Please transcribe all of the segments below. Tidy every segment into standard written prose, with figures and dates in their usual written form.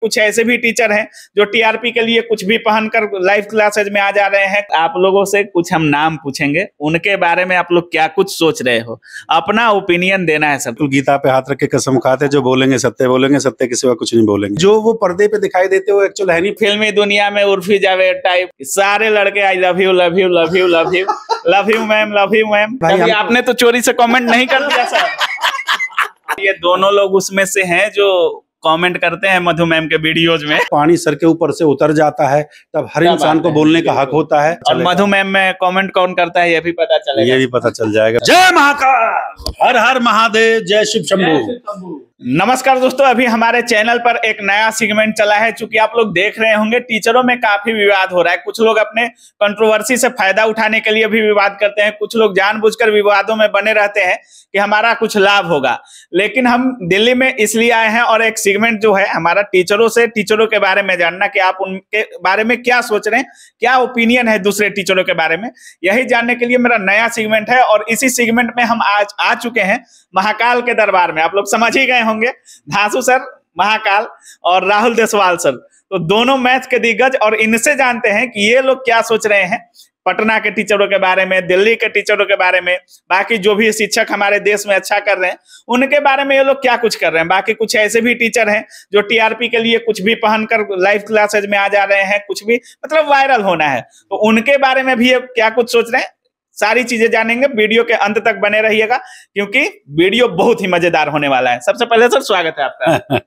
कुछ ऐसे भी टीचर हैं जो टीआरपी के लिए कुछ भी पहनकर लाइव क्लासेज में आ जा रहे हैं। आप लोगों से कुछ हम नाम पूछेंगे, उनके बारे में आप लोग क्या कुछ सोच रहे हो, अपना ओपिनियन देना है सब। गीता पे हाथ रख के कसम खाते, जो बोलेंगे सत्य के सिवा कुछ नहीं बोलेंगे। जो वो पर्दे पे दिखाई देते हो एक्चुअल है नहीं। फिल्मी दुनिया में उर्फी जावेद टाइप सारे लड़के I love you love you love you love you love you ma'am love you ma'am. भाई आपने तो चोरी से कमेंट नहीं कर दिया सर। ये दोनों लोग उसमें से हैं जो कमेंट करते हैं मधु मैम के वीडियोज में। पानी सर के ऊपर से उतर जाता है तब हर इंसान को बोलने का हक होता है। और मधु मैम में कमेंट कौन करता है ये भी पता चलेगा, ये भी पता चल जाएगा। जय महाकाल, हर हर महादेव, जय शिव शंभू। नमस्कार दोस्तों, अभी हमारे चैनल पर एक नया सेगमेंट चला है। चूंकि आप लोग देख रहे होंगे टीचरों में काफी विवाद हो रहा है। कुछ लोग अपने कंट्रोवर्सी से फायदा उठाने के लिए भी विवाद करते हैं, कुछ लोग जानबूझकर विवादों में बने रहते हैं कि हमारा कुछ लाभ होगा। लेकिन हम दिल्ली में इसलिए आए हैं और एक सेगमेंट जो है हमारा टीचरों से, टीचरों के बारे में जानना कि आप उनके बारे में क्या सोच रहे हैं, क्या ओपिनियन है दूसरे टीचरों के बारे में, यही जानने के लिए मेरा नया सेगमेंट है। और इसी सेगमेंट में हम आज आ चुके हैं महाकाल के दरबार में। आप लोग समझ ही गए होंगे, धांसू सर, महाकाल और राहुल देसवाल सर, तो दोनों मैथ के दिग्गज। और इनसे जानते हैं कि ये लोग क्या सोच रहे हैं पटना के टीचरों के बारे में, दिल्ली के टीचरों के बारे में, बाकी जो भी शिक्षक हमारे देश में अच्छा कर रहे हैं उनके बारे में ये लोग क्या कुछ कर रहे हैं। बाकी कुछ ऐसे भी टीचर हैं जो टीआरपी के लिए कुछ भी पहनकर लाइव क्लासेज में आ जा रहे हैं, कुछ भी मतलब वायरल होना है, तो उनके बारे में भी ये क्या कुछ सोच रहे हैं, सारी चीजें जानेंगे। वीडियो के अंत तक बने रहिएगा क्योंकि वीडियो बहुत ही मजेदार होने वाला है। सबसे पहले सर स्वागत है आपका।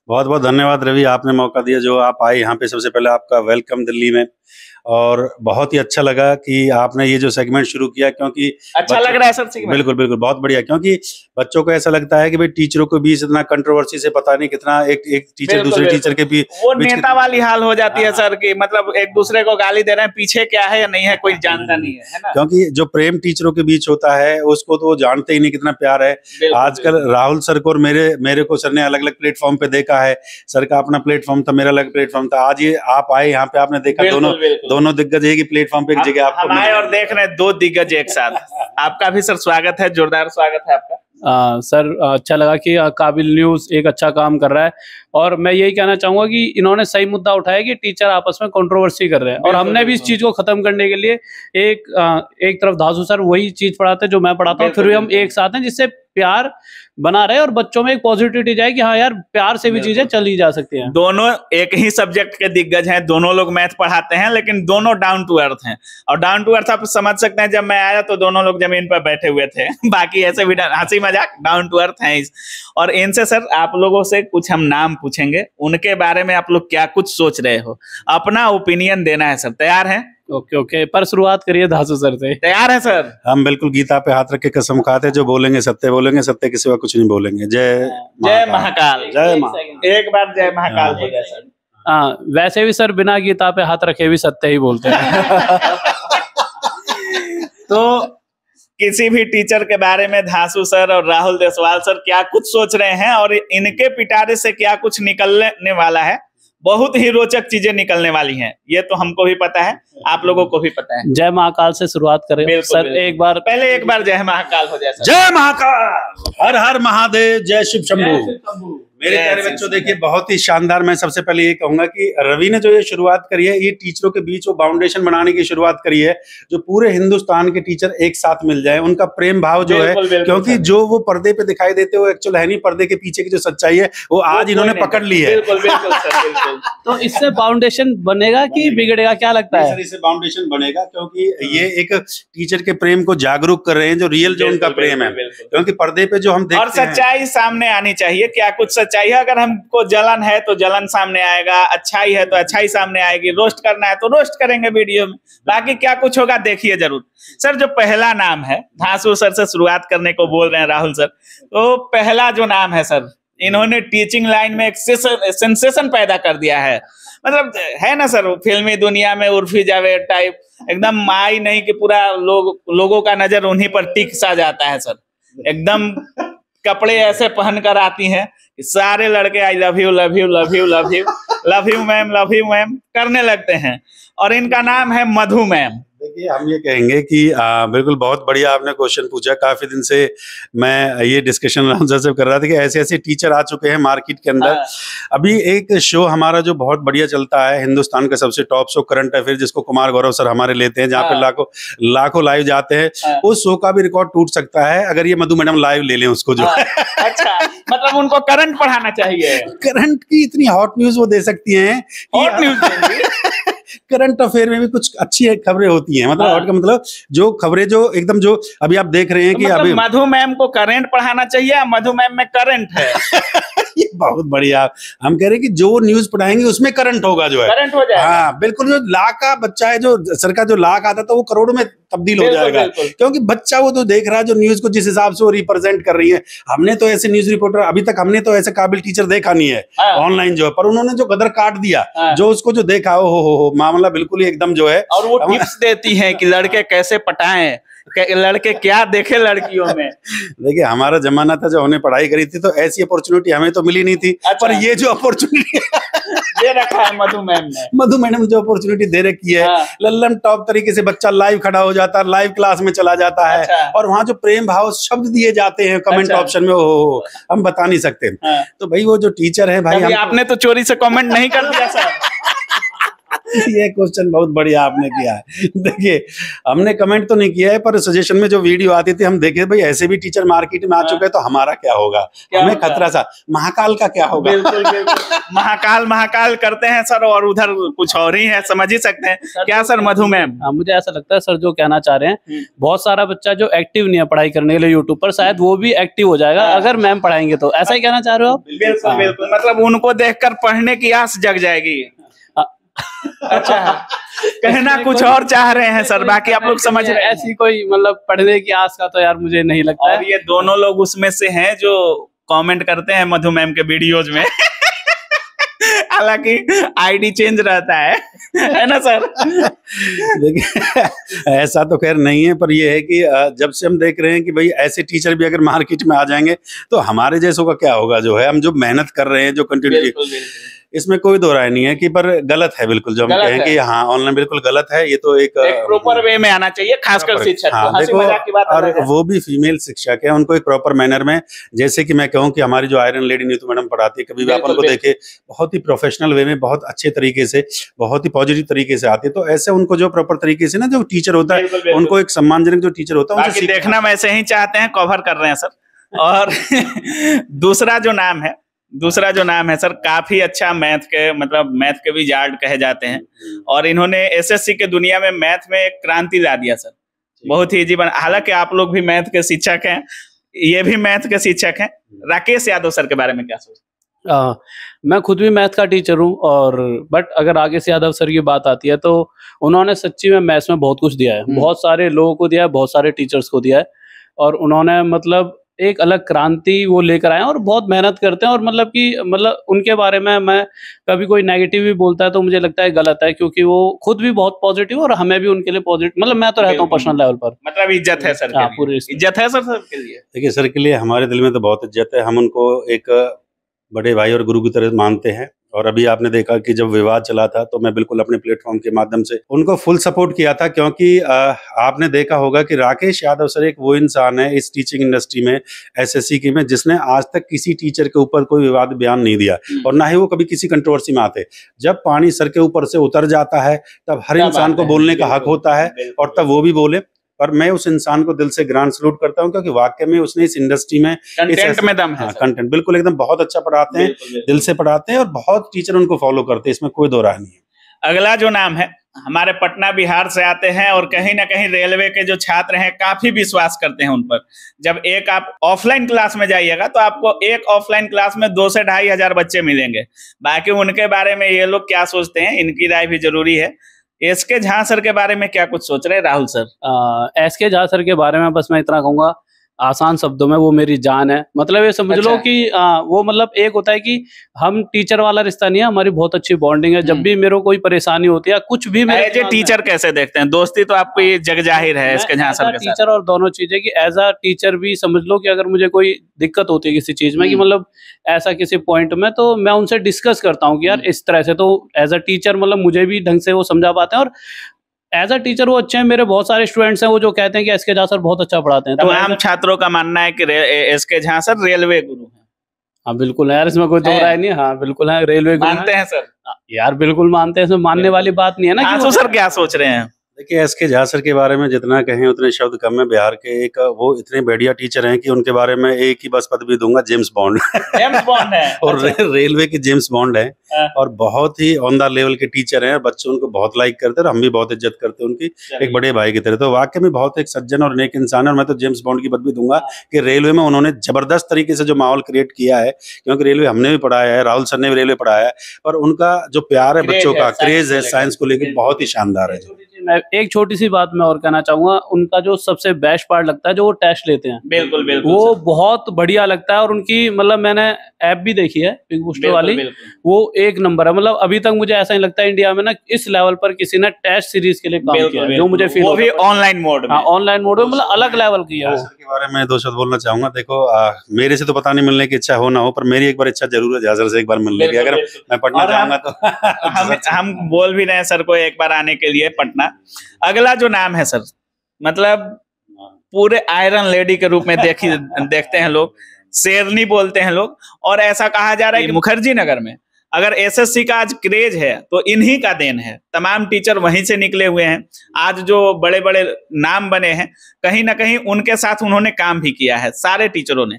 बहुत बहुत धन्यवाद रवि, आपने मौका दिया, जो आप आए यहाँ पे। सबसे पहले आपका वेलकम दिल्ली में, और बहुत ही अच्छा लगा कि आपने ये जो सेगमेंट शुरू किया, क्योंकि अच्छा लग रहा है सर सेगमेंट। बिल्कुल बिल्कुल, बहुत बढ़िया। क्योंकि बच्चों को ऐसा लगता है कि भाई टीचरों के बीच इतना कंट्रोवर्सी से पता नहीं कितना एक टीचर दूसरे टीचर के बीच वो नेता वाली हाल हो जाती है सर की, मतलब एक दूसरे को गाली दे रहे हैं, पीछे क्या है या नहीं है कोई जानता नहीं है ना? क्योंकि जो प्रेम टीचरों के बीच होता है उसको तो वो जानते ही नहीं कितना प्यार है। आजकल राहुल सर को और मेरे को सर ने अलग अलग प्लेटफॉर्म पे देखा है। सर का अपना प्लेटफॉर्म था, मेरा अलग प्लेटफॉर्म था। आज ये आप आए यहाँ पे, आपने देखा दोनों दिग्गज एक ही प्लेटफॉर्म पे एक जगह आपको हम आए और देख रहे हैं दो दिग्गज एक साथ। आपका भी सर स्वागत है, जोरदार स्वागत है आपका। सर अच्छा लगा कि काबिल न्यूज़ एक अच्छा काम कर रहा है, और मैं यही कहना चाहूंगा कि इन्होंने सही मुद्दा उठाया कि टीचर आपस में कंट्रोवर्सी कर रहे हैं, और हमने भी इस चीज को खत्म करने के लिए एक तरफ धासु सर वही चीज पढ़ाते हैं जो मैं पढ़ाता हूँ, फिर भी हम एक साथ हैं जिससे प्यार बना रहे और बच्चों में एक पॉजिटिविटी जाए कि हाँ यार प्यार से भी चीजें चली जा सकती हैं। दोनों एक ही सब्जेक्ट के दिग्गज हैं, दोनों लोग मैथ पढ़ाते हैं, लेकिन दोनों डाउन टू अर्थ हैं। और डाउन टू अर्थ आप समझ सकते हैं, जब मैं आया तो दोनों लोग जमीन पर बैठे हुए थे। बाकी ऐसे भी हंसी मजाक डाउन टू अर्थ हैं। और इनसे सर आप लोगों से कुछ हम नाम पूछेंगे, उनके बारे में आप लोग क्या कुछ सोच रहे हो, अपना ओपिनियन देना है सर। तैयार हैं? ओके ओके, पर शुरुआत करिए धासु सर से। तैयार है सर? हम बिल्कुल गीता पे हाथ रख के कसम खाते, जो बोलेंगे सत्य के सिवा कुछ नहीं बोलेंगे। जय महाकाल। जय महाकाल। एक बार जय महाकाल हो जाए सर। हाँ, वैसे भी सर बिना गीता पे हाथ रखे भी सत्य ही बोलते हैं। तो किसी भी टीचर के बारे में धासु सर और राहुल देसवाल सर क्या कुछ सोच रहे हैं और इनके पिटारे से क्या कुछ निकलने वाला है, बहुत ही रोचक चीजें निकलने वाली हैं, ये तो हमको भी पता है, आप लोगों को भी पता है। जय महाकाल से शुरुआत करें सर। एक बार जय महाकाल हो जाए। जय महाकाल, हर हर महादेव, जय शिव शंभू। मेरे प्यारे बच्चों, देखिए बहुत ही शानदार। मैं सबसे पहले ये कहूंगा कि रवि ने जो ये शुरुआत करी है, ये टीचरों के बीच वो बाउंडेशन बनाने की शुरुआत करी है, जो पूरे हिंदुस्तान के टीचर एक साथ मिल जाए, उनका प्रेम भाव जो है, क्योंकि जो वो पर्दे पे दिखाई देते हो एक्चुअल है नहीं, पर्दे के पीछे की जो सच्चाई है वो आज इन्होंने पकड़ ली है। तो इससे बाउंडेशन बनेगा कि बिगड़ेगा, क्या लगता है? इससे बाउंडेशन बनेगा, क्योंकि ये एक टीचर के प्रेम को जागरूक कर रहे हैं, जो रियल जो उनका प्रेम है। क्योंकि पर्दे पे जो हम देखते हैं, और सच्चाई सामने आनी चाहिए, क्या कुछ चाहिए। अगर हमको जलन है तो जलन सामने आएगा, अच्छाई है तो अच्छाई सामने आएगी, रोस्ट करना है तो रोस्ट करेंगे वीडियो में, बाकी क्या कुछ होगा देखिए जरूर। सर जो पहला नाम है, धासु सर से शुरुआत करने को बोल रहे हैं राहुल सर, तो पहला जो नाम है सर, इन्होंने टीचिंग लाइन में एक सेंसेशन पैदा कर दिया है। मतलब है ना सर, फिल्मी दुनिया में उर्फी जावेद टाइप, एकदम माई नहीं कि पूरा लोगों का नजर उन्हीं पर टिक सा जाता है सर। एकदम कपड़े ऐसे पहनकर आती हैं, सारे लड़के I love you love you love you love you love you ma'am करने लगते हैं। और इनका नाम है मधु मैम। देखिए, हम ये कहेंगे कि बिल्कुल बहुत बढ़िया आपने क्वेश्चन पूछा। काफी दिन से मैं ये डिस्कशन राम सर से कर रहा था कि ऐसे ऐसे टीचर आ चुके हैं मार्केट के अंदर। हाँ। अभी एक शो हमारा जो बहुत बढ़िया चलता है, हिंदुस्तान का सबसे टॉप शो करंट अफेयर, जिसको कुमार गौरव सर हमारे लेते हैं, जहाँ पे हाँ। लाखों लाइव जाते हैं। हाँ। उस शो का भी रिकॉर्ड टूट सकता है अगर ये मधु मैडम लाइव ले लें उसको, जो अच्छा, मतलब उनको करंट पढ़ाना चाहिए। करंट की इतनी हॉट न्यूज वो दे सकती हैं। हॉट न्यूज करंट अफेयर में भी कुछ अच्छी खबरें होती हैं, मतलब हाँ। हॉट का मतलब जो खबरें जो एकदम जो अभी आप देख रहे हैं कि मतलब अभी मधु मैम को करंट पढ़ाना चाहिए, मधु मैम में करंट है। ये बहुत बढ़िया। हम कह रहे हैं कि जो न्यूज पढ़ाएंगे उसमें करंट होगा, जो है करंट हो जाएगा। हाँ बिल्कुल। जो लाख का बच्चा है, जो सर का जो लाख आता था वो करोड़ों में तब्दील हो जाएगा, बिल्कुल। क्योंकि बच्चा वो तो देख रहा है जो न्यूज को जिस हिसाब से वो रिप्रेजेंट कर रही है। हमने तो ऐसे न्यूज रिपोर्टर अभी तक हमने तो ऐसे काबिल टीचर देखा नहीं है हाँ। ऑनलाइन जो है, पर उन्होंने जो गदर काट दिया, हाँ। जो उसको जो देखा हो मामला बिल्कुल ही एकदम जो है। और वो टिप्स देती हैं कि लड़के कैसे पटाएं, लड़के क्या देखे लड़कियों में। देखिए, हमारा जमाना था जब हमने पढ़ाई करी थी तो ऐसी अपॉर्चुनिटी हमें तो मिली नहीं थी। अच्छा। पर ये जो अपॉर्चुनिटी दे रखा है मधु मैम ने, मधु मैडम जो अपॉर्चुनिटी दे रखी है, हाँ। लल्लम टॉप तरीके से बच्चा लाइव खड़ा हो जाता है, लाइव क्लास में चला जाता है। अच्छा। और वहाँ जो प्रेम भाव शब्द दिए जाते हैं कमेंट अच्छा। ऑप्शन में, हो हम बता नहीं सकते। हाँ। तो भाई वो जो टीचर है भाई, कभी आपने तो चोरी से कमेंट नहीं कर दिया सर? ये क्वेश्चन बहुत बढ़िया आपने किया है। देखिए, हमने कमेंट तो नहीं किया है, पर सजेशन में जो वीडियो आती थी हम देखे भाई ऐसे भी टीचर मार्केट में आ चुके हैं, तो हमारा क्या होगा, हमें खतरा सा, महाकाल का क्या होगा। बिल्कुल बिल्कुल। महाकाल करते हैं सर, और उधर कुछ और ही है, समझ ही सकते हैं क्या सर मधु मैम? मुझे ऐसा लगता है सर जो कहना चाह रहे हैं, बहुत सारा बच्चा जो एक्टिव नहीं है पढ़ाई करने के लिए यूट्यूब पर, शायद वो भी एक्टिव हो जाएगा अगर मैम पढ़ाएंगे तो। ऐसा ही कहना चाह रहे हो आप? बिल्कुल बिल्कुल, मतलब उनको देखकर पढ़ने की आस जग जाएगी। अच्छा, कहना कुछ और चाह रहे हैं सर, बाकी आप लोग समझ रहे हैं। ऐसी कोई मतलब पढ़ने की आस का तो यार मुझे नहीं लगता और है। ये दोनों लोग उसमें से हैं जो कमेंट करते हैं मधु मैम के वीडियोज में। हालांकि आईडी चेंज रहता है ना सर? देखिए, ऐसा तो खैर नहीं है, पर ये है कि जब से हम देख रहे हैं कि भाई ऐसे टीचर भी अगर मार्केट में आ जाएंगे तो हमारे जैसों का क्या होगा, जो है हम जो मेहनत कर रहे हैं, जो कंटिन्यूटी, इसमें कोई दो राय नहीं है कि, पर गलत है बिल्कुल जो हम कहें कि हाँ ऑनलाइन बिल्कुल गलत है। ये तो एक प्रॉपर वे में आना चाहिए, खासकर शिक्षक को। हाँ, हंसी देखो, मजाक की बात और अलग है। वो भी फीमेल शिक्षक है, उनको एक प्रॉपर मैनर में, जैसे कि मैं कहूँ कि हमारी जो आयरन लेडी नीतू मैडम पढ़ाती है, कभी भी आप उनको देखे बहुत ही प्रोफेशनल वे में, बहुत अच्छे तरीके से, बहुत ही पॉजिटिव तरीके से आती है। तो ऐसे उनको जो प्रॉपर तरीके से ना जो टीचर होता है, उनको एक सम्मानजनक जो टीचर होता है उनसे देखना वैसे ही चाहते हैं, कवर कर रहे हैं सर। और दूसरा जो नाम है सर, काफी अच्छा मैथ के, मतलब मैथ के भी जार्ड कहे जाते हैं, और इन्होंने एसएससी के दुनिया में मैथ में एक क्रांति ला दिया सर, बहुत ही इजी बना। हालांकि आप लोग भी मैथ के शिक्षक हैं, ये भी मैथ के शिक्षक हैं। राकेश यादव सर के बारे में क्या सोचते हैं? मैं खुद भी मैथ का टीचर हूँ, और बट अगर राकेश यादव सर की बात आती है तो उन्होंने सच्ची में मैथ्स में बहुत कुछ दिया है, बहुत सारे लोगों को दिया है, बहुत सारे टीचर्स को दिया है, और उन्होंने मतलब एक अलग क्रांति वो लेकर आए हैं और बहुत मेहनत करते हैं। और मतलब उनके बारे में मैं कभी कोई नेगेटिव भी बोलता है तो मुझे लगता है गलत है, क्योंकि वो खुद भी बहुत पॉजिटिव और हमें भी उनके लिए पॉजिटिव, मतलब मैं तो रहता हूँ पर्सनल लेवल पर, मतलब इज्जत है सर। पूरी इज्जत है सर के लिए। देखिए, सर के लिए हमारे दिल में तो बहुत इज्जत है, हम उनको एक बड़े भाई और गुरु की तरह मानते हैं। और अभी आपने देखा कि जब विवाद चला था तो मैं बिल्कुल अपने प्लेटफॉर्म के माध्यम से उनको फुल सपोर्ट किया था, क्योंकि आपने देखा होगा कि राकेश यादव सर एक वो इंसान है इस टीचिंग इंडस्ट्री में, एसएससी की में, जिसने आज तक किसी टीचर के ऊपर कोई विवाद बयान नहीं दिया, और ना ही वो कभी किसी कंट्रोवर्सी में आते। जब पानी सर के ऊपर से उतर जाता है तब हर इंसान को बोलने का हक होता है, और तब वो भी बोले। पर मैं उस इंसान को दिल से ग्रांड सलूट करता हूं, क्योंकि वाकई में उसने इस इंडस्ट्री में कंटेंट में दम है। कंटेंट बिल्कुल एकदम बहुत अच्छा पढ़ाते हैं, दिल से पढ़ाते हैं, और बहुत टीचर उनको फॉलो करते हैं, इसमें कोई दो राय नहीं है। अगला जो नाम है, हमारे पटना बिहार से आते हैं, और कहीं ना कहीं रेलवे के जो छात्र हैं काफी विश्वास करते हैं उन पर। जब एक आप ऑफलाइन क्लास में जाइएगा तो आपको एक ऑफलाइन क्लास में 2 से 2,500 बच्चे मिलेंगे। बाकी उनके बारे में ये लोग क्या सोचते हैं, इनकी राय भी जरूरी है। एसके झा सर के बारे में क्या कुछ सोच रहे हैं Rahul sir? SK Jha sir के बारे में बस मैं इतना कहूंगा, आसान शब्दों में वो मेरी जान है। मतलब ये समझ लो कि वो मतलब एक होता है कि हम टीचर वाला रिश्ता नहीं है, हमारी बहुत अच्छी बॉन्डिंग है। जब भी मेरे को कोई परेशानी होती है कुछ भी, एज ए टीचर कैसे देखते हैं? दोस्ती तो आपको ये जग जाहिर है इसके झा सर के साथ। टीचर और दोनों चीजें कि एज अ टीचर भी समझ लो कि अगर मुझे कोई दिक्कत होती है किसी चीज में, कि मतलब ऐसा किसी पॉइंट में, तो मैं उनसे डिस्कस करता हूँ कि यार इस तरह से, तो एज अ टीचर मतलब मुझे भी ढंग से वो समझा पाते हैं। और एज अ टीचर वो अच्छे हैं। मेरे बहुत सारे स्टूडेंट्स हैं वो जो कहते हैं कि एसके झा सर बहुत अच्छा पढ़ाते हैं। तो तमाम छात्रों का मानना है कि एसके झा सर रेलवे गुरु हैं। हाँ बिल्कुल है यार, इसमें कोई दो राय नहीं। हाँ बिल्कुल है, रेलवे मानते हैं सर? यार बिल्कुल मानते हैं, इसमें मानने वाली बात नहीं है ना। आंसू सर क्या सोच रहे हैं? देखिए, एसके झा सर के बारे में जितना कहें उतने शब्द कम है। बिहार के एक वो इतने बढ़िया टीचर हैं कि उनके बारे में एक ही बस पदवी दूंगा, जेम्स बॉन्ड। जेम्स बॉन्ड है और अच्छा। रेलवे के जेम्स बॉन्ड है और बहुत ही ऑन द लेवल के टीचर हैं। बच्चे उनको बहुत लाइक करते हैं और हम भी बहुत इज्जत करते हैं उनकी, एक बड़े भाई की तरह। तो वाकई में बहुत एक सज्जन और नेक इंसान है और मैं तो जेम्स बॉन्ड की पदवी दूंगा कि रेलवे में उन्होंने जबरदस्त तरीके से जो माहौल क्रिएट किया है, क्योंकि रेलवे हमने भी पढ़ाया है, राहुल सर ने भी रेलवे पढ़ाया है, और उनका जो प्यार है बच्चों का, क्रेज है साइंस को लेकर, बहुत ही शानदार है। मैं एक छोटी सी बात मैं और कहना चाहूंगा, उनका जो सबसे बेस्ट पार्ट लगता है जो वो टेस्ट लेते हैं, बिल्कुल बिल्कुल वो बहुत बढ़िया लगता है। और उनकी मतलब मैंने ऐप भी देखी है पिक बूस्टर वाली, वो एक नंबर है। मतलब अभी तक मुझे ऐसा नहीं लगता इंडिया में ना इस लेवल पर किसी ने टेस्ट सीरीज के लिए काम किया है, जो मुझे फील वो भी ऑनलाइन मोड में। ऑनलाइन मोड में मतलब अलग लेवल की है। के बारे में दो शब्द बोलना चाहूंगा। देखो, मेरे से तो पता नहीं मिलने की इच्छा हो ना हो, पर मेरी एक बार इच्छा जरूर है झा सर से एक बार मिलने की। अगर मैं पटना जाऊंगा तो हम बोल भी रहे हैं सर को एक बार आने के लिए पटना। अगला जो नाम है सर, मतलब पूरे आयरन लेडी के रूप में देखते हैं लोग, शेरनी बोलते हैं लोग, और ऐसा कहा जा रहा है कि मुखर्जी नगर में अगर एसएससी का आज क्रेज है तो इन्हीं का देन है। तमाम टीचर वहीं से निकले हुए हैं। आज जो बड़े बड़े नाम बने हैं, कहीं ना कहीं उनके साथ उन्होंने काम भी किया है, सारे टीचरों ने।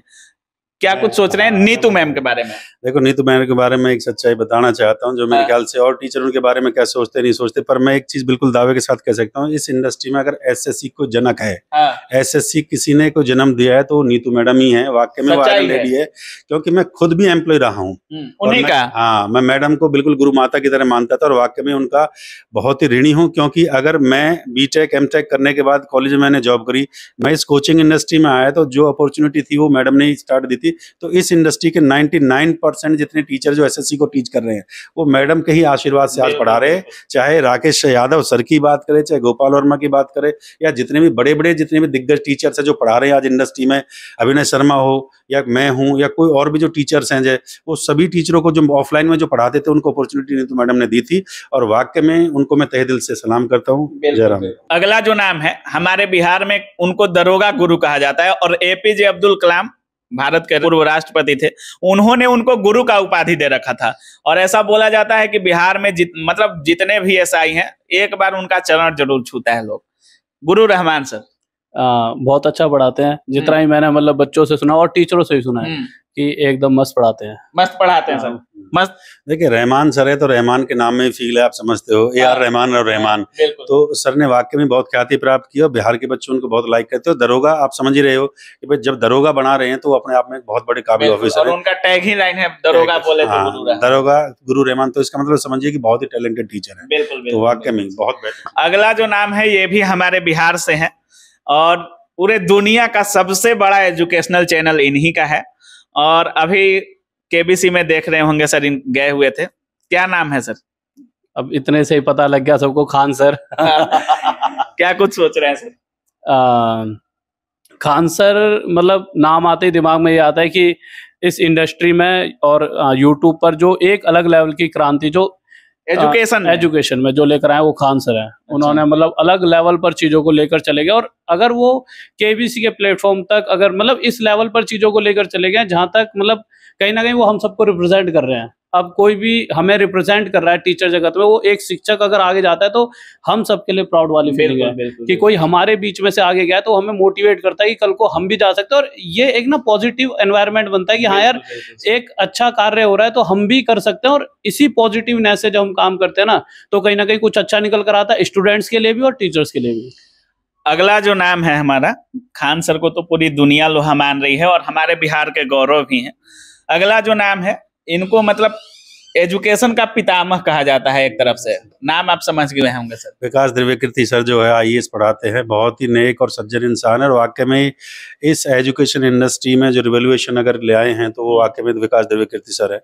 क्या कुछ सोच रहे हैं नीतू मैम के बारे में? देखो, नीतू मैम के बारे में एक सच्चाई बताना चाहता हूँ, जो मेरे ख्याल से और टीचर उनके बारे में क्या सोचते नहीं सोचते, पर मैं एक चीज बिल्कुल दावे के साथ कह सकता हूँ, इस इंडस्ट्री में अगर एसएससी को जनक है, एसएससी किसी ने को जन्म दिया है तो नीतू मैडम ही है। वाकई में वो आयरन लेडी है, क्योंकि मैं खुद भी एम्प्लॉय रहा हूँ उन्हीं का। हाँ, मैं मैडम को बिल्कुल गुरु माता की तरह मानता था और वाकई में उनका बहुत ही ऋणी हूँ। क्योंकि अगर मैं बीटेक एमटेक करने के बाद कॉलेज में मैंने जॉब करी, मैं इस कोचिंग इंडस्ट्री में आया तो जो अपॉर्चुनिटी थी वो मैडम ने स्टार्ट दी थी। तो इस इंडस्ट्री के 99% जितने टीचर जो एसएससी को टीच कर रहे हैं वो मैडम के ही आशीर्वाद से आज पढ़ा रहे हैं। चाहे राकेश यादव सर की बात करें, चाहे गोपाल वर्मा की बात करें, या जितने भी बड़े बड़े जितने भी दिग्गज टीचर्स हैं जो पढ़ा रहे हैं आज इंडस्ट्री में, अभिनय शर्मा हो या मैं हूं या कोई और भी जो टीचर्स हैं, वो सभी टीचरों को जो ऑफलाइन में जो पढ़ाते थे उनको अपॉर्चुनिटी नीतू मैडम ने दी थी और वाकई में उनको मैं तहे दिल से सलाम करता हूँ। जयराम। अगला जो नाम है, हमारे बिहार में उनको दरोगा गुरु कहा जाता है और एपीजे अब्दुल कलाम भारत के पूर्व राष्ट्रपति थे, उन्होंने उनको गुरु का उपाधि दे रखा था। और ऐसा बोला जाता है कि बिहार में मतलब जितने भी एसआई हैं एक बार उनका चरण जरूर छूता है लोग। गुरु रहमान सर बहुत अच्छा पढ़ाते हैं, जितना ही मैंने मतलब बच्चों से सुना और टीचरों से भी सुना है कि एकदम मस्त पढ़ाते हैं। मस्त पढ़ाते हैं सर, मस्त। देखिए, रहमान सर है तो रहमान के नाम में फील है, आप समझते हो, AR रहमान और रहमान। तो सर ने वाकई में बहुत ख्याति प्राप्त की और बिहार के बच्चे उनको बहुत लाइक करते हो। दरोगा आप समझ ही रहे हो कि भाई जब दरोगा बना रहे हैं तो वो अपने आप में बहुत बड़े काबिल ऑफिसर है। उनका टैग ही लाइन है, दरोगा बोले तो गुरु रहमान। दरोगा गुरु रहमान, तो इसका मतलब समझिए कि बहुत ही टैलेंटेड टीचर है। तो वाकई में बहुत बेहतर। अगला जो नाम है ये भी हमारे बिहार से है और पूरे दुनिया का सबसे बड़ा एजुकेशनल चैनल इन्हीं का है। और अभी केबीसी में देख रहे होंगे सर, गए हुए थे। क्या नाम है सर? अब इतने से ही पता लग गया सबको, खान सर। क्या कुछ सोच रहे हैं सर? खान सर मतलब नाम आते ही दिमाग में ये आता है कि इस इंडस्ट्री में और यूट्यूब पर जो एक अलग लेवल की क्रांति जो एजुकेशन में जो लेकर आए वो खान सर है। उन्होंने मतलब अलग लेवल पर चीजों को लेकर चले गए और अगर वो केबीसी के प्लेटफॉर्म तक अगर मतलब इस लेवल पर चीजों को लेकर चले गए जहां तक मतलब कहीं ना कहीं वो हम सबको रिप्रेजेंट कर रहे हैं। अब कोई भी हमें रिप्रेजेंट कर रहा है टीचर जगत में, वो एक शिक्षक अगर आगे जाता है तो हम सबके लिए प्राउड वाली फीलिंग है कि कोई हमारे बीच में से आगे गया तो हमें मोटिवेट करता है कि कल को हम भी जा सकते हैं। और ये एक ना पॉजिटिव एनवायरनमेंट बनता है कि हाँ यार एक अच्छा कार्य हो रहा है तो हम भी कर सकते हैं। और इसी पॉजिटिवनेस से जब हम काम करते हैं ना तो कहीं ना कहीं कुछ अच्छा निकल कर आता है स्टूडेंट्स के लिए भी और टीचर्स के लिए भी। अगला जो नाम है हमारा, खान सर को तो पूरी दुनिया लोहा मान रही है और हमारे बिहार के गौरव भी हैं। अगला जो नाम है, इनको मतलब एजुकेशन का पितामह कहा जाता है एक तरफ से। नाम आप समझ गए होंगे सर, विकास द्विवेदी सर जो है IAS पढ़ाते हैं, बहुत ही नेक और सज्जन इंसान है और वाकई में इस एजुकेशन इंडस्ट्री में जो रिवोल्यूशन अगर ले आए हैं तो वो वाकई में विकास द्विवेदी सर है।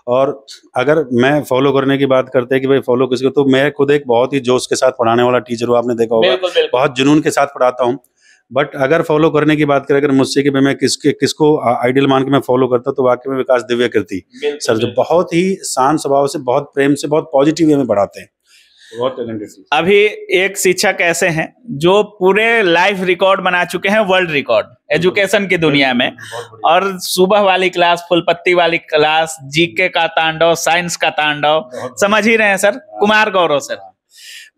और अगर मैं फॉलो करने की बात करते हैं कि भाई फॉलो किसको, तो मैं खुद एक बहुत ही जोश के साथ पढ़ाने वाला टीचर हूँ, आपने देखा होगा, बहुत जुनून के साथ पढ़ाता हूँ। बट अगर फॉलो करने की बात करें, अगर मुझसे कि मैं किसको आइडियल मान के मैं फॉलो करता हूँ तो वाकई में विकास दिव्यकीर्ति सर, जो बहुत ही शांत स्वभाव से, बहुत प्रेम से, बहुत पॉजिटिव वे में पढ़ाते हैं। बहुत टैलेंटेड। अभी एक शिक्षक ऐसे हैं जो पूरे लाइव रिकॉर्ड बना चुके हैं, वर्ल्ड रिकॉर्ड एजुकेशन की दुनिया में। और सुबह वाली क्लास, फुलपत्ती वाली क्लास, जीके का तांडव, साइंस का तांडव, समझ ही रहे हैं sir. Kumar Gaurav sir,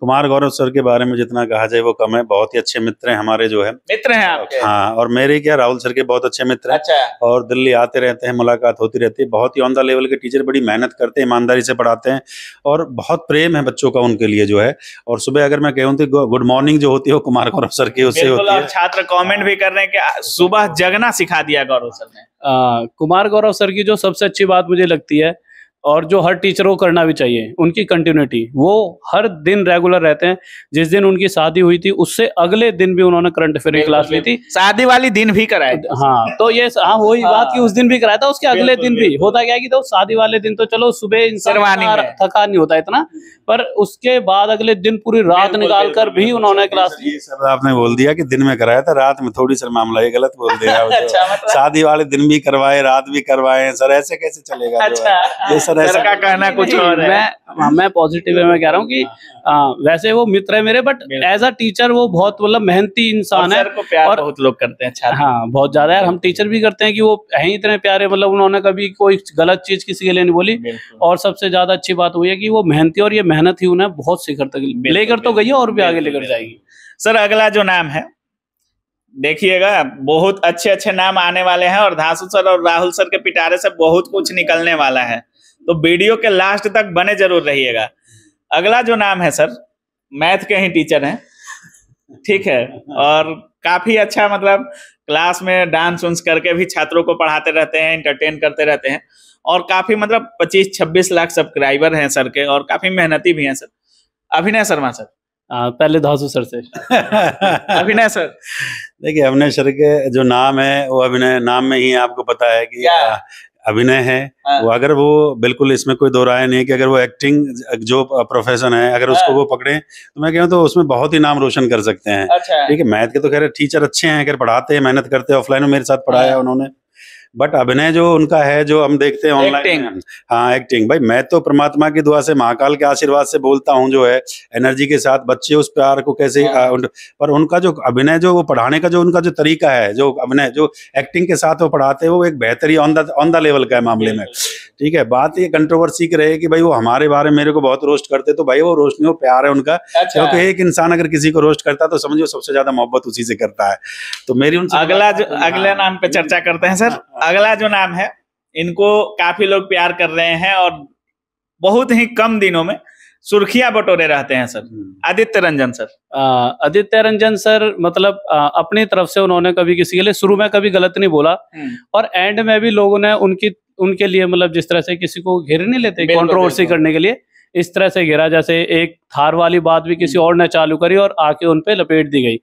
Kumar Gaurav sir के बारे में जितना कहा जाए वो कम है। बहुत ही अच्छे मित्र हैं हमारे जो है। मित्र हैं आपके? हाँ, और मेरे क्या राहुल सर के बहुत अच्छे मित्र हैं। अच्छा। और दिल्ली आते रहते हैं, मुलाकात होती रहती है। बहुत ही ऑन द लेवल के टीचर, बड़ी मेहनत करते हैं, ईमानदारी से पढ़ाते हैं और बहुत प्रेम है बच्चों का उनके लिए जो है। और सुबह अगर मैं कहूँ तो गुड मॉर्निंग जो होती है वो कुमार गौरव सर की उससे होती है। छात्र कमेंट भी कर रहे हैं कि सुबह जगना सिखा दिया गौरव सर ने। कुमार गौरव सर की जो सबसे अच्छी बात मुझे लगती है, और जो हर टीचर को करना भी चाहिए, उनकी कंटिन्यूटी। वो हर दिन रेगुलर रहते हैं। जिस दिन उनकी शादी हुई थी उससे अगले दिन भी उन्होंने करंट अफेयर की क्लास ली थी। शादी वाली दिन भी कराए। हाँ, तो ये वही बात कि उस दिन भी कराया था, उसके अगले दिन भी। होता क्या है कि तो शादी वाले दिन तो चलो सुबह इंसान थका नहीं होता इतना, पर उसके बाद अगले दिन पूरी रात निकाल कर भी उन्होंने क्लास ली। ये सब आपने बोल दिया कि दिन में कराया था, रात में थोड़ी सा मामला ये गलत बोल दिया। शादी वाले दिन भी करवाए, रात भी करवाए सर, ऐसे कैसे चलेगा? अच्छा, सर का कहना कुछ और है। मैं पॉजिटिव में कह रहा हूँ कि वैसे वो मित्र है मेरे, बट एज अ टीचर वो बहुत मतलब मेहनती इंसान है। और बहुत लोग करते हैं। हाँ, बहुत ज्यादा है। हम टीचर भी करते हैं कि वो हैं इतने प्यारे, मतलब उन्होंने कभी कोई गलत चीज किसी के लिए नहीं बोली। और सबसे ज्यादा अच्छी बात हुई है कि वो मेहनती, और ये मेहनत ही उन्हें बहुत शिखर तक लेकर तो गई है और भी आगे लेकर जाएगी। सर अगला जो नाम है, देखिएगा बहुत अच्छे अच्छे नाम आने वाले हैं और धांसू सर और राहुल सर के पिटारे से बहुत कुछ निकलने वाला है, तो वीडियो के लास्ट तक बने जरूर रहिएगा। अगला जो नाम है सर, मैथ के ही टीचर हैं, ठीक है, और काफी अच्छा मतलब क्लास में डांस उन्स करके भी छात्रों को पढ़ाते रहते हैं, एंटरटेन करते रहते हैं। और काफी मतलब 25-26 लाख सब्सक्राइबर हैं सर के, और काफी मेहनती भी हैं सर। अभिनय शर्मा सर। पहले धांसू सर से। अभिनय सर, देखिए अभिनय सर के जो नाम है वो अभिनय नाम में ही आपको पता है कि अभिनय है। वो अगर वो बिल्कुल इसमें कोई दो राय नहीं कि अगर वो एक्टिंग जो प्रोफेशन है अगर उसको वो पकड़े तो मैं कहूँ तो उसमें बहुत ही नाम रोशन कर सकते हैं। ठीक है, मैथ के तो खैर टीचर अच्छे हैं, अगर पढ़ाते हैं, मेहनत करते हैं, ऑफलाइन में मेरे साथ पढ़ाया उन्होंने। बट अभिनय जो उनका है, जो हम देखते हैं ऑनलाइन, हाँ एक्टिंग, भाई मैं तो परमात्मा की दुआ से, महाकाल के आशीर्वाद से बोलता हूँ जो है एनर्जी के साथ बच्चे उस प्यार को कैसे पर उनका जो अभिनय, जो वो पढ़ाने का जो उनका जो तरीका है, जो अभिनय जो एक्टिंग के साथ वो पढ़ाते हैं, वो एक बेहतरीन ऑन द लेवल का है मामले में। ठीक है, बात ये कंट्रोवर्सी की रहे कि भाई वो हमारे बारे में मेरे को बहुत रोस्ट करते, तो भाई वो रोस्ट नहीं, वो प्यार है उनका। क्योंकि एक इंसान अगर किसी को रोस्ट करता है तो समझो सबसे ज्यादा मोहब्बत उसी से करता है। तो मेरी उनसे अगले नाम पे चर्चा करते हैं सर। अगला जो नाम है, इनको काफी लोग प्यार कर रहे हैं और बहुत ही कम दिनों में सुर्खियां बटोरे रहते हैं sir, Aditya Ranjan sir. Aditya Ranjan sir मतलब अपनी तरफ से उन्होंने कभी किसी के लिए शुरू में कभी गलत नहीं बोला, और एंड में भी लोगों ने उनके लिए मतलब जिस तरह से किसी को घेर नहीं लेते कंट्रोवर्सी करने के लिए, इस तरह से घेरा। जैसे एक थार वाली बात भी किसी और ने चालू करी और आके उन पे लपेट दी गई।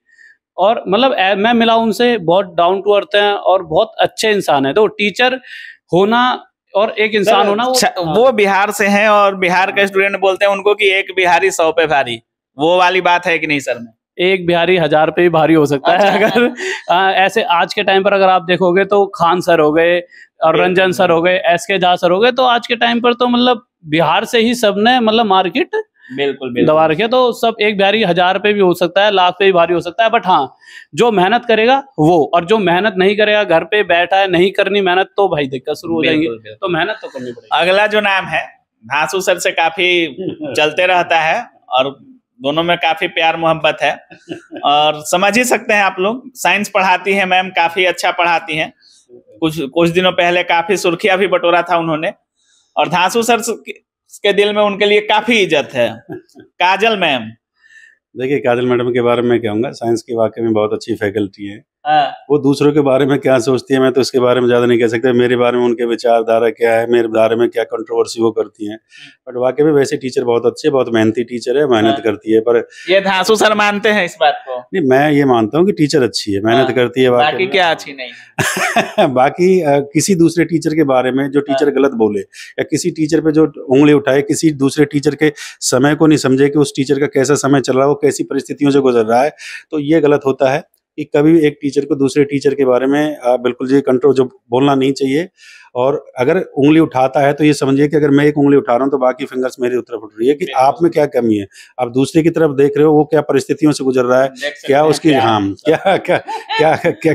और मतलब मैं मिला उनसे, बहुत डाउन टू अर्थ हैं और बहुत अच्छे इंसान है। तो टीचर होना और एक इंसान होना, वो बिहार से हैं और बिहार के स्टूडेंट बोलते हैं उनको कि एक बिहारी 100 पे भारी, वो वाली बात है कि नहीं सर में? एक बिहारी 1000 पे भी भारी हो सकता है। अगर ऐसे आज के टाइम पर अगर आप देखोगे तो खान सर हो गए और रंजन सर हो गए, SK झा सर हो गए, तो आज के टाइम पर तो मतलब बिहार से ही सबने मतलब मार्केट बिल्कुल दबा रखे। तो सब एक बिहारी 1000 पे भी हो सकता है, लाख पे भी भारी हो सकता है, बट हाँ जो मेहनत करेगा वो, और जो मेहनत नहीं करेगा, घर पे बैठा है, नहीं करनी मेहनत, तो भाई दिक्कत शुरू हो जाएंगी। तो मेहनत तो करनी पड़ेगी। अगला जो नाम है, धांसू सर से काफी चलते रहता है और दोनों में काफी प्यार मोहब्बत है, और समझ ही सकते हैं आप लोग। साइंस पढ़ाती है मैम, काफी अच्छा पढ़ाती हैं। कुछ दिनों पहले काफी सुर्खियां भी बटोरा था उन्होंने, और धांसू सर के दिल में उनके लिए काफी इज्जत है। काजल मैम, देखिए काजल मैडम के बारे में कहूँगा, साइंस की वाकई में बहुत अच्छी फैकल्टी है। वो दूसरों के बारे में क्या सोचती है मैं तो उसके बारे में ज्यादा नहीं कह सकता। मेरे बारे में उनके विचारधारा क्या है, मेरे बारे में क्या कंट्रोवर्सी वो करती हैं, बट वाकई में वैसे टीचर बहुत अच्छे, बहुत मेहनती टीचर है, मेहनत करती है। पर ये धांसू सर मानते हैं इस बात को? नहीं, मैं ये मानता हूँ कि टीचर अच्छी है, मेहनत करती है, बाकी क्या अच्छी नहीं है। बाकी किसी दूसरे टीचर के बारे में जो टीचर गलत बोले या किसी टीचर पे जो उंगली उठाए, किसी दूसरे टीचर के समय को नहीं समझे कि उस टीचर का कैसा समय चल रहा है, वो कैसी परिस्थितियों से गुजर रहा है, तो ये गलत होता है कि कभी एक टीचर को दूसरे टीचर के बारे में बिल्कुल जी कंट्रोल जो बोलना नहीं चाहिए। और अगर उंगली उठाता है तो ये समझिए कि अगर मैं एक उंगली उठा रहा हूँ तो बाकी फिंगर्स मेरी तरफ उठ रही है कि आप में क्या कमी है, आप दूसरे की तरफ देख रहे हो, वो क्या परिस्थितियों से गुजर रहा है, क्या उसकी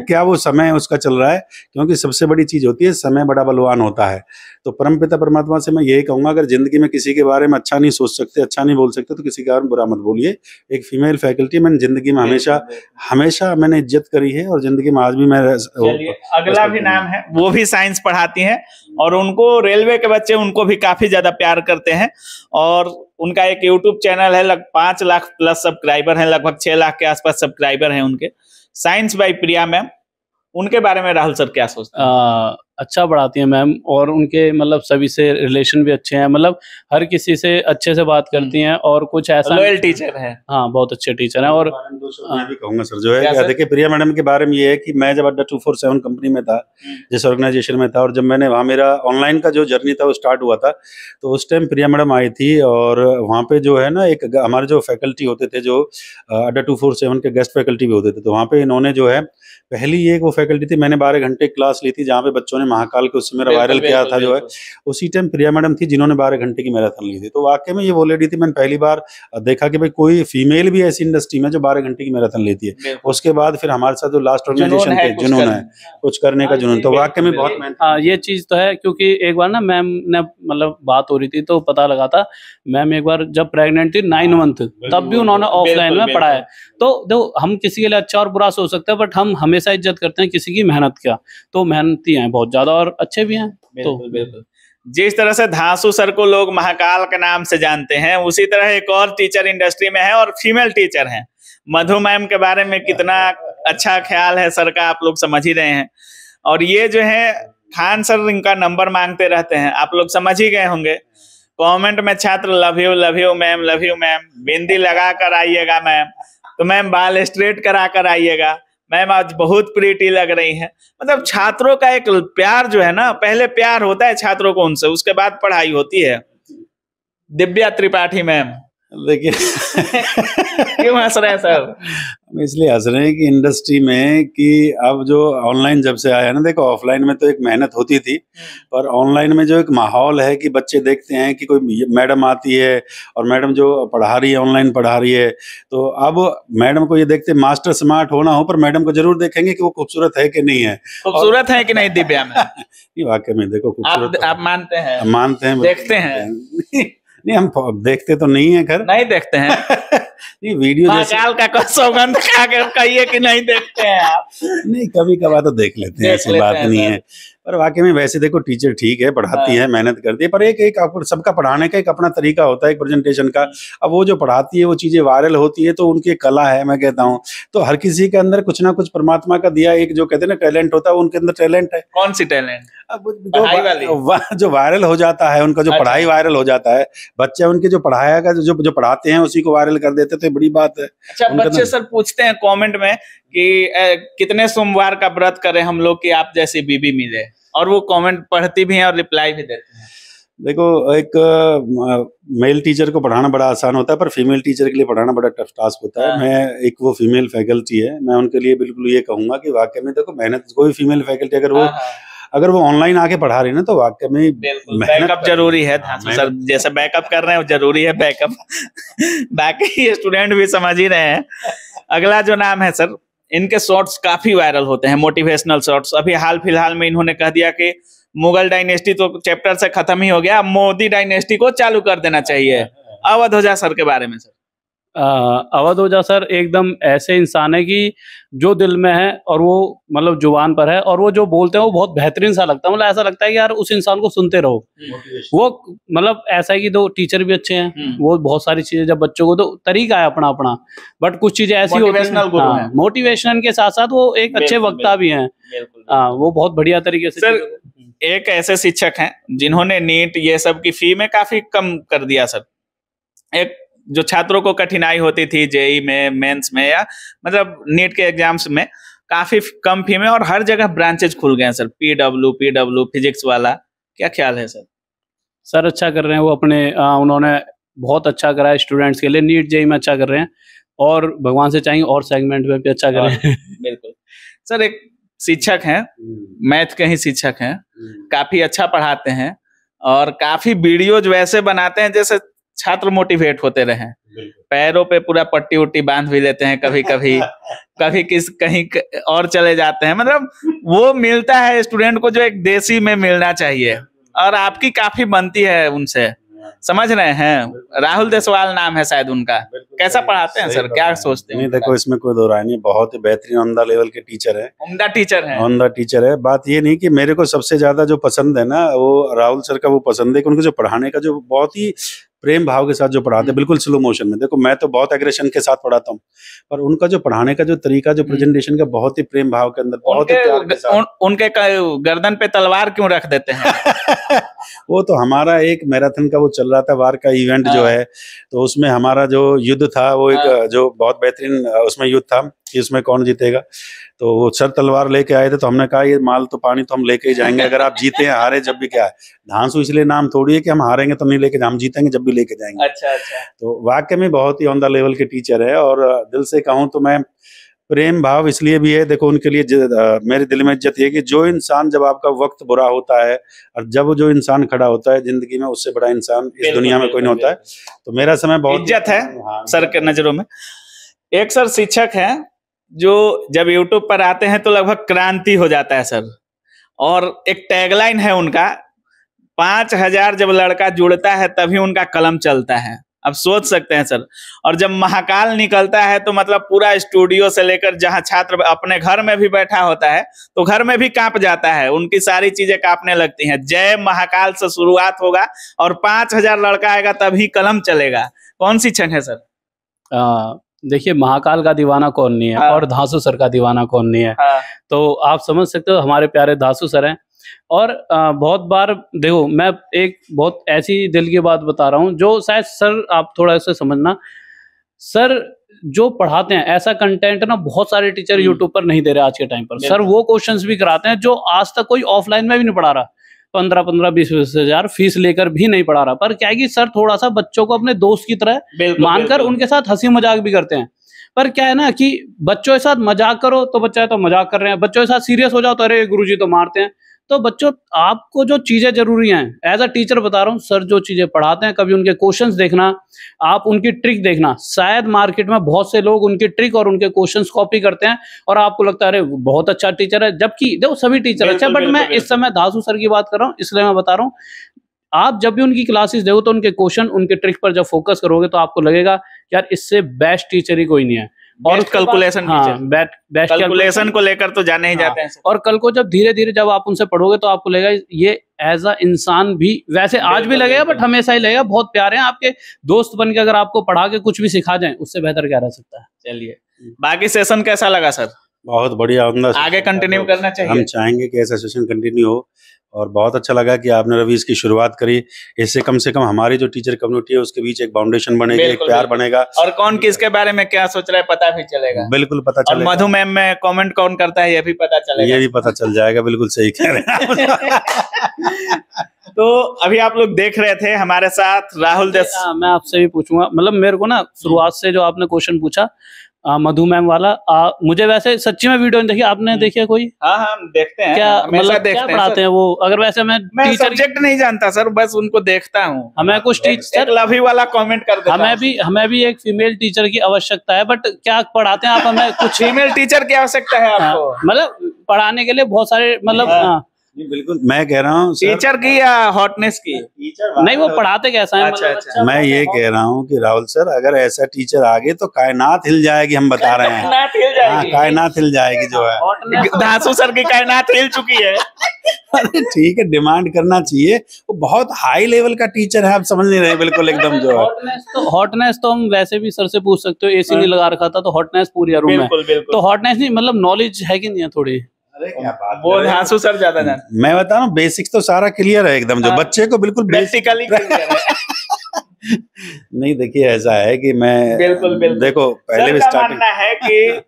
क्या वो समय उसका चल रहा है, क्योंकि सबसे बड़ी चीज होती है समय बड़ा बलवान होता है। तो परमपिता परमात्मा से मैं यही कहूंगा, अगर जिंदगी में किसी के बारे में अच्छा नहीं सोच सकते, अच्छा नहीं बोल सकते, तो किसी के बारे में बुरा मत बोलिए। एक फीमेल फैकल्टी मैंने जिंदगी में हमेशा मैंने इज्जत करी है और जिंदगी में आज भी मैं। अगला भी नाम है, वो भी साइंस पढ़ाती हैं और उनको रेलवे के बच्चे उनको भी काफी ज्यादा प्यार करते हैं और उनका एक यूट्यूब चैनल है, 5 लाख प्लस सब्सक्राइबर हैं, लगभग 6 लाख के आसपास सब्सक्राइबर हैं उनके। साइंस बाय प्रिया मैम, उनके बारे में राहुल सर क्या सोचते हैं? अच्छा पढ़ाती हैं मैम और उनके मतलब सभी से रिलेशन भी अच्छे हैं, मतलब हर किसी से अच्छे से बात करती हैं और कुछ ऐसा लॉयल टीचर है। हाँ, बहुत अच्छे टीचर हैं। और मैं भी कहूंगा सर जो है, देखिए प्रिया मैडम के बारे में ये है कि मैं जब अड्डा 247 कंपनी में था, जिस ऑर्गेनाइजेशन में था, और जब मैंने वहाँ मेरा ऑनलाइन का जो जर्नी था वो स्टार्ट हुआ था, तो उस टाइम प्रिया मैडम आई थी और वहाँ पे जो है ना एक हमारे जो फैकल्टी होते थे, जो अड्डा 247 के गेस्ट फैकल्टी भी होते थे, तो वहाँ पे इन्होंने जो है पहली एक वो फैकल्टी थी, मैंने 12 घंटे क्लास ली थी जहाँ पे बच्चों ने महाकाल के उससे मेरा वायरल किया था जो है, उसी टाइम प्रिया मैडम थी जिन्होंने 12 घंटे की मैराथन ली थी। तो वाकई में ये वो लेडी थी, मैंने पहली बार देखा कि भाई कोई फीमेल भी ऐसी इंडस्ट्री में जो 12 घंटे की मैराथन लेती है। उसके बाद फिर हमारे साथ जो लास्ट ऑर्गेनाइजेशन थे, जुनून है, कुछ करने का जुनून, तो वाकई में बहुत मेहनत। ये चीज तो है, क्योंकि एक बार ना मैम ने मतलब बात हो रही थी तो पता लगा था, मैम एक बार जब प्रेग्नेंट थी 9 मंथ, तब भी उन्होंने ऑफलाइन में पढ़ाया। तो देखो, हम किसी के लिए अच्छा और बुरा सोच सकते हैं, बट हम हमेशा इज्जत करते हैं किसी की मेहनत का, तो मेहनती हैं बहुत ज्यादा और अच्छे भी हैं। तो बिल्कुल जिस तरह से धांसू सर को लोग महाकाल के नाम से जानते हैं, उसी तरह एक और टीचर इंडस्ट्री में है और फीमेल टीचर हैं। मधु मैम के बारे में कितना अच्छा ख्याल है सर का, आप लोग समझ ही रहे हैं। और ये जो है खान सर, इनका नंबर मांगते रहते हैं, आप लोग समझ ही गए होंगे। कमेंट में छात्र love you ma'am, love you ma'am, बिंदी लगा कर आइएगा मैम, तो मैम बाल स्ट्रेट करा कर आइएगा मैम, आज बहुत प्रीटी लग रही हैं। मतलब छात्रों का एक प्यार जो है ना, पहले प्यार होता है छात्रों को उनसे, उसके बाद पढ़ाई होती है। दिव्या त्रिपाठी मैम, देखिए क्यों हंस रहे हैं सर? हम इसलिए हंस रहे हैं कि इंडस्ट्री में कि अब जो ऑनलाइन जब से आया है ना, देखो ऑफलाइन में तो एक मेहनत होती थी, पर ऑनलाइन में जो एक माहौल है कि बच्चे देखते हैं कि कोई मैडम आती है और मैडम जो पढ़ा रही है, ऑनलाइन पढ़ा रही है, तो अब मैडम को ये देखते, मास्टर स्मार्ट होना हो, पर मैडम को जरूर देखेंगे कि वो खूबसूरत है कि नहीं है। खूबसूरत है कि नहीं दिव्या में? ये वाकई में देखो खूबसूरत आप मानते हैं? मानते हैं, देखते हैं? नहीं, हम देखते तो नहीं है, खैर नहीं देखते हैं। ये वीडियो महाकाल का सौगंध खा कर कहिए कि नहीं देखते हैं आप? नहीं, कभी कभार तो देख लेते हैं, ऐसी बात नहीं है। पर वाकई में वैसे देखो टीचर ठीक है, पढ़ाती है, मेहनत करती है, पर एक सबका पढ़ाने का एक अपना तरीका होता है, एक प्रेजेंटेशन का। अब वो जो पढ़ाती है वो चीजें वायरल होती है, तो उनकी कला है, मैं कहता हूँ। तो हर किसी के अंदर कुछ ना कुछ परमात्मा का दिया एक जो कहते हैं ना टैलेंट होता है, उनके अंदर टैलेंट है। कौन सी टैलेंट? अब जो वायरल हो जाता है उनका, जो पढ़ाई वायरल हो जाता है, बच्चे उनके जो पढ़ाया का जो पढ़ाते हैं उसी को वायरल कर देते, तो बड़ी बात है। अच्छा, बच्चे सर पूछते हैं कमेंट में कि कितने सोमवार का व्रत करें हम लोग कि आप जैसी बीबी मिले, और वो कमेंट पढ़ती भी हैं और रिप्लाई भी देते हैं। देखो, एक मेल टीचर को पढ़ाना बड़ा आसान होता है, पर फीमेल टीचर के लिए पढ़ाना बड़ा टफ टास्क होता है। मैं एक वो फीमेल फैकल्टी है, मैं उनके लिए बिल्कुल ये कहूंगा कि वाकई में देखो मेहनत, कोई फीमेल फैकल्टी अगर वो ऑनलाइन आके पढ़ा रही है ना, तो वाकई में बैकअप जरूरी है। सर जैसे बैकअप कर रहे हैं जरूरी है बैकअप। बाकी स्टूडेंट भी समझ ही रहे हैं। अगला जो नाम है सर, इनके शॉर्ट्स काफी वायरल होते हैं, मोटिवेशनल शॉर्ट्स। अभी हाल फिलहाल में इन्होंने कह दिया कि मुगल डायनेस्टी तो चैप्टर से खत्म ही हो गया, मोदी डायनेस्टी को चालू कर देना चाहिए। अवध ओझा सर के बारे में सर? अवध ओझा सर एकदम ऐसे इंसान है कि जो दिल में है और वो मतलब जुबान पर है, और वो जो बोलते हैं वो बहुत बेहतरीन सा लगता है। मतलब ऐसा लगता है कि यार उस इंसान को सुनते रहो। वो मतलब ऐसा है कि दो टीचर भी अच्छे हैं, वो बहुत सारी चीजें जब बच्चों को, तो तरीका है अपना अपना, बट कुछ चीजें ऐसी होती हैं मोटिवेशनल के साथ साथ वो एक अच्छे वक्ता भी हैं। वो बहुत बढ़िया तरीके से। सर एक ऐसे शिक्षक हैं जिन्होंने नीट ये सब की फी में काफी कम कर दिया सर। एक जो छात्रों को कठिनाई होती थी जेई में, मेंस में, या मतलब नीट के एग्जाम्स में, काफी कम फी में, और हर जगह ब्रांचेज खुल गए हैं सर। पीडब्ल्यू फिजिक्स वाला, क्या ख्याल है सर? सर अच्छा कर रहे हैं वो अपने, उन्होंने बहुत अच्छा करा है स्टूडेंट्स के लिए। नीट जेई में अच्छा कर रहे हैं, और भगवान से चाहेंगे और सेगमेंट में भी अच्छा करें। बिल्कुल सर। एक शिक्षक हैं, मैथ के ही शिक्षक हैं, काफी अच्छा पढ़ाते हैं और काफी वीडियोज वैसे बनाते हैं जैसे छात्र मोटिवेट होते रहे। पैरों पे पूरा पट्टी उट्टी बांध भी लेते हैं कभी कभी, कभी कहीं और चले जाते हैं। मतलब वो मिलता है स्टूडेंट को जो एक देसी में मिलना चाहिए, और आपकी काफी बनती है उनसे, समझ रहे हैं। राहुल देसवाल नाम है शायद उनका। कैसा पढ़ाते हैं सर, क्या सोचते हैं? नहीं देखो, इसमें कोई दो राय नहीं, बहुत ही बेहतरीन उम्दा लेवल के टीचर है, उम्दा टीचर है, उम्दा टीचर है। बात ये नहीं कि मेरे को सबसे ज्यादा जो पसंद है ना, वो राहुल सर का वो पसंद है कि उनके जो पढ़ाने का जो बहुत ही प्रेम भाव के साथ जो पढ़ाते हैं, बिल्कुल स्लो मोशन में। देखो मैं तो बहुत एग्रेशन के साथ पढ़ाता हूँ, पर उनका जो पढ़ाने का जो तरीका, जो प्रेजेंटेशन का, बहुत ही प्रेम भाव के अंदर, बहुत ही प्यार के साथ। उनके गर्दन पे तलवार क्यों रख देते हैं? वो तो हमारा एक मैराथन का वो चल रहा था, वार का इवेंट जो है, तो उसमें हमारा जो युद्ध था वो एक जो बहुत बेहतरीन उसमें युद्ध था कि उसमें कौन जीतेगा। तो वो सर तलवार लेके आए थे, तो हमने कहा ये माल तो पानी तो हम लेके ही जाएंगे, अगर आप जीते हैं हारे जब भी क्या है। धांसू इसलिए नाम थोड़ी है कि हम हारेंगे तो नहीं लेके, हम जीतेंगे जब भी लेके जाएंगे। अच्छा अच्छा। तो वाकई में बहुत ही ऑन द लेवल के टीचर है, और दिल से कहूँ तो मैं प्रेम भाव इसलिए भी है, देखो उनके लिए मेरे दिल में इज्जत है कि जो इंसान, जब आपका वक्त बुरा होता है और जब जो इंसान खड़ा होता है जिंदगी में, उससे बड़ा इंसान इस दुनिया में कोई नहीं होता है। तो मेरा समय बहुत इज्जत है सर के नजरों में। एक सर शिक्षक है जो जब यूट्यूब पर आते हैं तो लगभग क्रांति हो जाता है सर, और एक टैगलाइन है उनका, 5000 जब लड़का जुड़ता है तभी उनका कलम चलता है। अब सोच सकते हैं सर, और जब महाकाल निकलता है तो मतलब पूरा स्टूडियो से लेकर जहां छात्र अपने घर में भी बैठा होता है तो घर में भी कांप जाता है, उनकी सारी चीजें कांपने लगती हैं। जय महाकाल से शुरुआत होगा और 5000 लड़का आएगा तभी कलम चलेगा। कौन सी क्षण है सर? देखिए, महाकाल का दीवाना कौन नहीं है, और धांसू सर का दीवाना कौन नहीं है। तो आप समझ सकते हो, हमारे प्यारे धांसू सर हैं। और बहुत बार देखो, मैं एक बहुत ऐसी दिल की बात बता रहा हूँ जो शायद सर आप थोड़ा इसे समझना, सर जो पढ़ाते हैं ऐसा कंटेंट ना बहुत सारे टीचर यूट्यूब पर नहीं दे रहे आज के टाइम पर। सर वो क्वेश्चंस भी कराते हैं जो आज तक कोई ऑफलाइन में भी नहीं पढ़ा रहा, 15-20 हजार फीस लेकर भी नहीं पढ़ा रहा। पर क्या है कि सर थोड़ा सा बच्चों को अपने दोस्त की तरह मानकर उनके साथ हंसी मजाक भी करते हैं। पर क्या है ना कि बच्चों के साथ मजाक करो तो बच्चा तो मजाक कर रहे हैं, बच्चों के साथ सीरियस हो जाओ तो अरे गुरुजी तो मारते हैं। तो बच्चों, आपको जो चीजें जरूरी हैं, एज अ टीचर बता रहा हूँ, सर जो चीजें पढ़ाते हैं कभी उनके क्वेश्चंस देखना, आप उनकी ट्रिक देखना। शायद मार्केट में बहुत से लोग उनकी ट्रिक और उनके क्वेश्चंस कॉपी करते हैं और आपको लगता है अरे बहुत अच्छा टीचर है, जबकि देखो सभी टीचर अच्छा। बट मैं इस समय धांसू सर की बात कर रहा हूँ, इसलिए मैं बता रहा हूँ, आप जब भी उनकी क्लासेस देखो तो उनके क्वेश्चन, उनके ट्रिक पर जब फोकस करोगे तो आपको लगेगा यार इससे बेस्ट टीचर ही कोई नहीं है। और कैलकुलेशन बेस्ट कैलकुलेशन को लेकर तो जाने ही जाते हैं। और कल को जब धीरे धीरे जब आप उनसे पढ़ोगे तो आपको लगेगा ये एज अ इंसान भी, वैसे आज भी लगेगा बट हमेशा ही लगेगा बहुत प्यारे हैं, आपके दोस्त बन के अगर आपको पढ़ा के कुछ भी सिखा जाए उससे बेहतर क्या रह सकता है। चलिए, बाकी सेशन कैसा लगा सर? बहुत बढ़िया, आगे कंटिन्यू करना चाहिए। हम चाहेंगे कि ऐसा सेशन कंटिन्यू हो, और बहुत अच्छा लगा कि आपने रवि इसकी शुरुआत करी। इससे कम से कम हमारी जो टीचर कम्युनिटी है उसके बीच एक फाउंडेशन बनेगी, एक प्यार बनेगा, और कौन किसके बारे में क्या सोच रहा है पता भी चलेगा। बिल्कुल पता चलेगा। और मधु मैम में कमेंट कौन करता है ये भी पता चलेगा। ये भी पता चल जाएगा, बिल्कुल सही कह रहे हैं। तो अभी आप लोग देख रहे थे हमारे साथ राहुल मैं आपसे भी पूछूंगा, मतलब मेरे को ना शुरुआत से जो आपने क्वेश्चन पूछा मधु मैम वाला, मुझे वैसे सच्ची में वीडियो नहीं देखी, आपने देखी है कोई? हाँ हम देखते हैं। क्या मतलब क्या पढ़ाते हैं वो? अगर वैसे मैं सब्जेक्ट नहीं जानता सर, बस उनको देखता हूँ। हमें कुछ टीचर लवी वाला कमेंट कर देता हमें भी एक फीमेल टीचर की आवश्यकता है, बट क्या पढ़ाते हैं आप? हमें कुछ फीमेल टीचर की आवश्यकता है आपको? मतलब पढ़ाने के लिए बहुत सारे, मतलब बिल्कुल मैं कह रहा हूँ टीचर की या हॉटनेस की? नहीं, वो पढ़ाते कैसा है? अच्छा, मैं ये कह रहा हूँ कि राहुल सर अगर ऐसा टीचर आगे तो कायनात हिल जाएगी, हम बता रहे हैं। कायनात हिल जाएगी जो है। धांसू सर की कायनात हिल चुकी है। अरे ठीक है, डिमांड करना चाहिए। वो बहुत हाई लेवल का टीचर है, आप समझ नहीं रहे बिल्कुल एकदम जो है। हॉटनेस तो हम वैसे भी सर से पूछ सकते हो, एसी नहीं लगा रखा था तो हॉटनेस पूरी रूम में, तो हॉटनेस नहीं, मतलब नॉलेज है कि नहीं है थोड़ी? वो धांसू सर ज्यादा जानते। मैं बता रहा हूँ बेसिक्स तो सारा क्लियर है एकदम, जो बच्चे को बिल्कुल बेसिकली क्लियर है। नहीं देखिए, ऐसा है कि मैं बिल्कुल देखो पहले भी स्टार्टिंग मानना है कि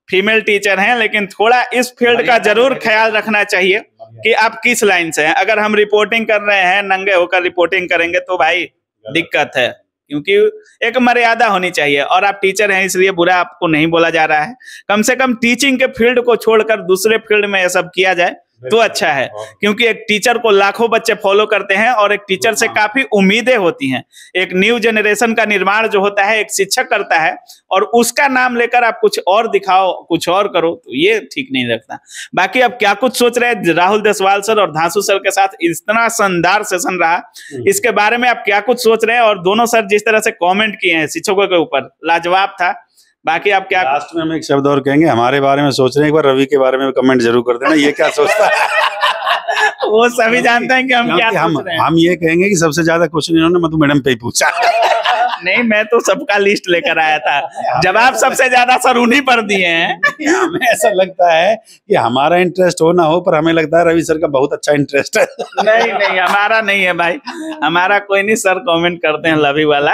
फीमेल टीचर हैं, लेकिन थोड़ा इस फील्ड का जरूर ख्याल रखना चाहिए कि आप किस लाइन से हैं। अगर हम रिपोर्टिंग कर रहे हैं, नंगे होकर रिपोर्टिंग करेंगे तो भाई दिक्कत है। क्योंकि एक मर्यादा होनी चाहिए। और आप टीचर हैं इसलिए बुरा आपको नहीं बोला जा रहा है। कम से कम टीचिंग के फील्ड को छोड़कर दूसरे फील्ड में ये सब किया जाए तो अच्छा है, क्योंकि एक टीचर को लाखों बच्चे फॉलो करते हैं और एक टीचर से काफी उम्मीदें होती हैं। एक न्यू जनरेशन का निर्माण जो होता है एक शिक्षक करता है, और उसका नाम लेकर आप कुछ और दिखाओ, कुछ और करो, तो ये ठीक नहीं लगता। बाकी अब क्या कुछ सोच रहे हैं राहुल देसवाल सर और धांसू सर के साथ इतना शानदार सेशन रहा, इसके बारे में आप क्या कुछ सोच रहे हैं? और दोनों सर जिस तरह से कॉमेंट किए हैं शिक्षकों के ऊपर, लाजवाब था। बाकी आप क्या लास्ट में हम एक शब्द और कहेंगे, हमारे बारे में सोच रहे हैं, एक बार रवि के बारे में कमेंट जरूर कर देना, ये क्या सोचता है। वो सभी जानते हैं कि हम क्या सोच रहे हैं। हम ये कहेंगे कि सबसे ज्यादा क्वेश्चन इन्होंने मधु मैडम पे ही पूछा। नहीं, मैं तो सबका लिस्ट लेकर आया था, जवाब सबसे ज्यादा सर उन्हीं पर दिए हैं। हमें ऐसा लगता है कि हमारा इंटरेस्ट हो ना हो, पर हमें लगता है रवि सर का बहुत अच्छा इंटरेस्ट है। नहीं नहीं, हमारा नहीं है भाई, हमारा कोई नहीं, सर कमेंट करते हैं लवी वाला।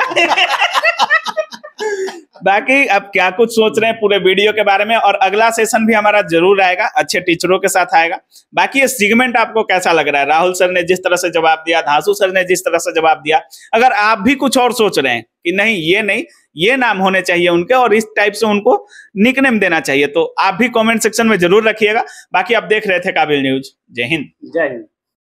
बाकी अब क्या कुछ सोच रहे हैं पूरे वीडियो के बारे में, और अगला सेशन भी हमारा जरूर आएगा, अच्छे टीचरों के साथ आएगा। बाकी ये सेगमेंट आपको कैसा लग रहा है? राहुल सर ने जिस तरह से जवाब दिया, धांसू सर ने जिस तरह से जवाब दिया, अगर आप भी कुछ और सोच रहे हैं कि नहीं ये नाम होने चाहिए उनके और इस टाइप से उनको निकनेम देना चाहिए, तो आप भी कमेंट सेक्शन में जरूर रखिएगा। बाकी आप देख रहे थे काबिल न्यूज। जय हिंद। जय हिंद।